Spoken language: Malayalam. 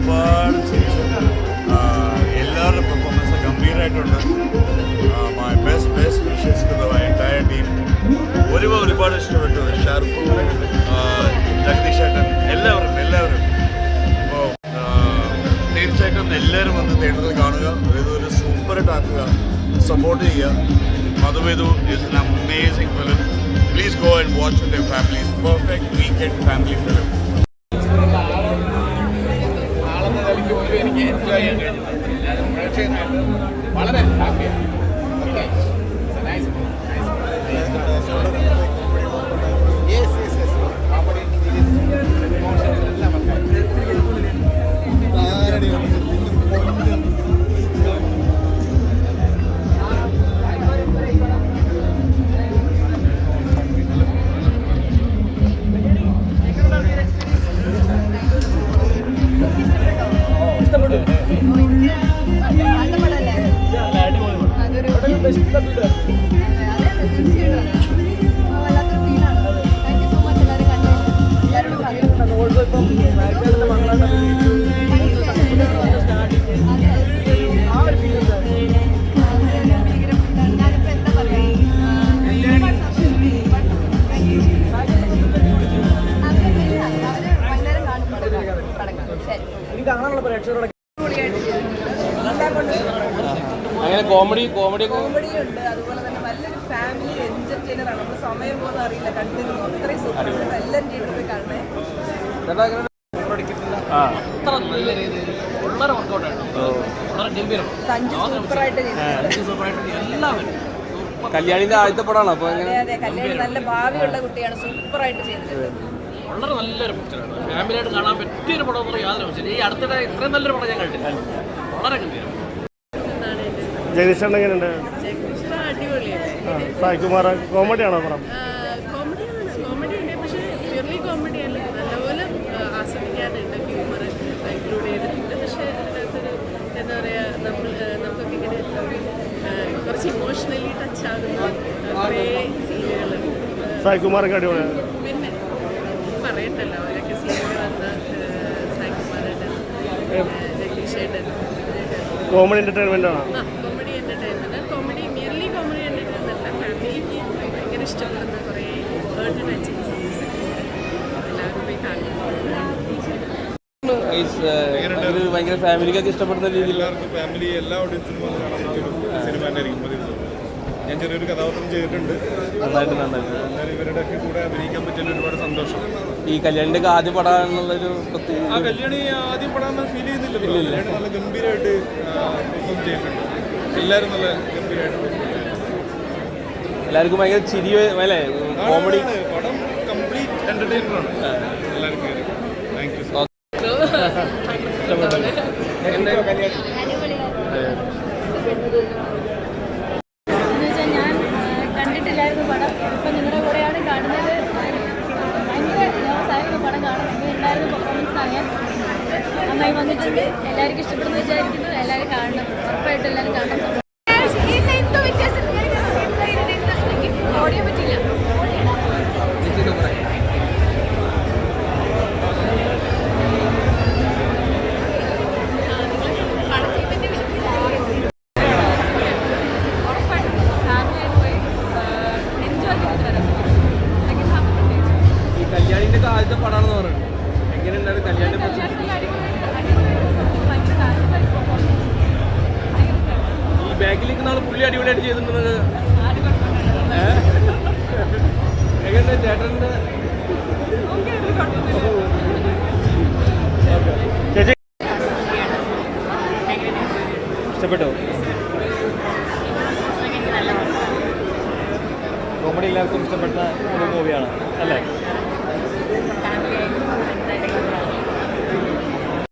ഒരുപാട് ചിരിച്ചു. എല്ലാവരുടെ പെർഫോമൻസ് ഗംഭീരമായിട്ടുണ്ട്. My best wishes to the entire team. ഒരുപാട് ഇഷ്ടപ്പെട്ടു. ഷാർഫു, ജഗദീഷ് ഏട്ടൻ, എല്ലാവരും അപ്പോൾ തീർച്ചയായിട്ടും എല്ലാവരും വന്ന് തിയേറ്ററിൽ കാണുക. ഇതൊരു സൂപ്പറായിട്ട് ആക്കുക, സപ്പോർട്ട് ചെയ്യുക. Madhuvedu is an amazing film. Please go and watch with your families. Perfect weekend family film. വളരെ ഹാപ്പിയാണ്. അങ്ങനെ കോമഡി ഉണ്ട്. അതുപോലെ തന്നെ നല്ലൊരു ഫാമിലി എന്റർടൈനറാണ്. നമ്മൾ സമയം പോകുന്ന അറിയില്ല. കണ്ടിരുന്നു അത്രയും സൂപ്പർ. എല്ലാം തിയേറ്ററിൽ കാണണേ. അത്ര നല്ല രീതിയിൽ വളരെ വർക്കൗട്ടായിരുന്നു. വളരെ ഗംഭീരം. സഞ്ജു സൂപ്പറായിട്ട് എല്ലാവരും കല്യാണിന്റെ ആദ്യത്തെ പടമാണ്. അപ്പോൾ അതെ കല്യാണി നല്ല ഭാവിയുള്ള കുട്ടിയാണ്. സൂപ്പറായിട്ട് ചെയ്തിട്ടുണ്ട്. വളരെ നല്ലൊരു പിക്ചറാണ്. ഫാമിലിയായിട്ട് കാണാൻ പറ്റിയൊരു പടം എന്ന് യാതൊരു ആവശ്യമില്ല. ഈ അടുത്തിടെ ഇത്രയും നല്ലൊരു പടം ഞാൻ കണ്ടില്ല. വളരെ ഗംഭീരം. ജഗദീഷ് എങ്ങനെയുണ്ട്? അടിപൊളിയല്ലേ? സായികുമാർ കോമഡിയാണോ പടം? കോമഡി ഉണ്ട്. പക്ഷേ പ്യൂർലി കോമഡി അല്ല. നല്ലപോലെ ആസ്വദിക്കാനുണ്ട്. ഹ്യൂമർ ഇൻക്ലൂഡ് ചെയ്തിട്ടുണ്ട്. പക്ഷേ അതിനകത്തൊരു എന്താ പറയുക, നമുക്കൊക്കെ ഇങ്ങനെ കുറച്ച് ഇമോഷണലി ടച്ച് ആകുന്ന കുറേ സീനുകളുണ്ട്. സായികുമാറൊക്കെ അടിപൊളിയാണ്. പിന്നെ പറയണ്ടല്ലോ, അവരൊക്കെ സീനുകൾ വന്ന സായികുമാരുടെ, ജഗദീഷ് ഏട്ടൻ. കോമഡി എന്റർടൈൻമെന്റ് ആണോ? Comedy entertainment. Comedy merely comedy entertainment അല്ല. ഫാമിലിക്ക് ഭയങ്കര ഇഷ്ടപ്പെടുന്ന കുറേ ഏർട്ട് ടച്ചിങ് സീൻസ് എല്ലാവരും പോയി കാണുന്നു. ഭയങ്കര ഫാമിലിക്കൊക്കെ ഇഷ്ടപ്പെടുന്ന രീതിയിൽ ഫാമിലി എല്ലാ ഓഡിയൻസിനും വന്ന് കാണാൻ പറ്റിയൊരു സിനിമ തന്നെ ആയിരിക്കും. ഞാൻ ചെറിയൊരു കഥാപാത്രം ചെയ്തിട്ടുണ്ട്. നന്നായിട്ട് എന്നാലും ഇവരുടെയൊക്കെ കൂടെ അഭിനയിക്കാൻ പറ്റിയ ഒരുപാട് സന്തോഷം. ഈ കല്യാണിന്റെ ആദ്യ പടം എന്നുള്ളൊരു പ്രത്യേക ആ കല്യാണി ആദ്യം പടാൻ ഫീൽ ചെയ്യുന്നില്ല. കല്യാണി നല്ല ഗംഭീരമായിട്ട് പെർഫോം ചെയ്തിട്ടുണ്ട്. എല്ലാവരും നല്ല ഗംഭീരമായിട്ട് എല്ലാവർക്കും ഭയങ്കര ചിരി അല്ലേ? കോമഡി പടം കംപ്ലീറ്റ് എന്റർടൈനറാണ്. എല്ലാവർക്കും താങ്ക് യു. ഞാൻ കണ്ടിട്ടില്ലായിരുന്നു പടം. ഇപ്പം നിങ്ങളുടെ കൂടെയാണ് കാണുന്നത്. ഭയങ്കര സാധാരണ പടം കാണും. ഉണ്ടായിരുന്ന പെർഫോമൻസ് അറിയാൻ നന്നായി വന്നിട്ടുണ്ട്. എല്ലാവർക്കും ഇഷ്ടപ്പെടുന്നു വിചാരിക്കുന്നു. എല്ലാവരും കാണണം. ഉറപ്പായിട്ടും എല്ലാവരും കാണണം. ഓടിയാൻ പറ്റില്ല. കല്യാണിന്റെ ആദ്യത്തെ പടമാണെന്ന് പറയുന്നത്. എങ്ങനെയുണ്ടായിരുന്നു കല്യാണി? ഈ ബാക്കിലേക്ക് നാളെ പുള്ളി അടിപൊളിയായിട്ട് ചെയ്തിട്ടുണ്ടെന്നത് എങ്ങനെ ചേട്ടൻ്റെ ചേച്ചി ഇഷ്ടപ്പെട്ടോ? കോമഡി എല്ലാവർക്കും ഇഷ്ടപ്പെട്ട ഒരു മൂവിയാണ് അല്ലേ?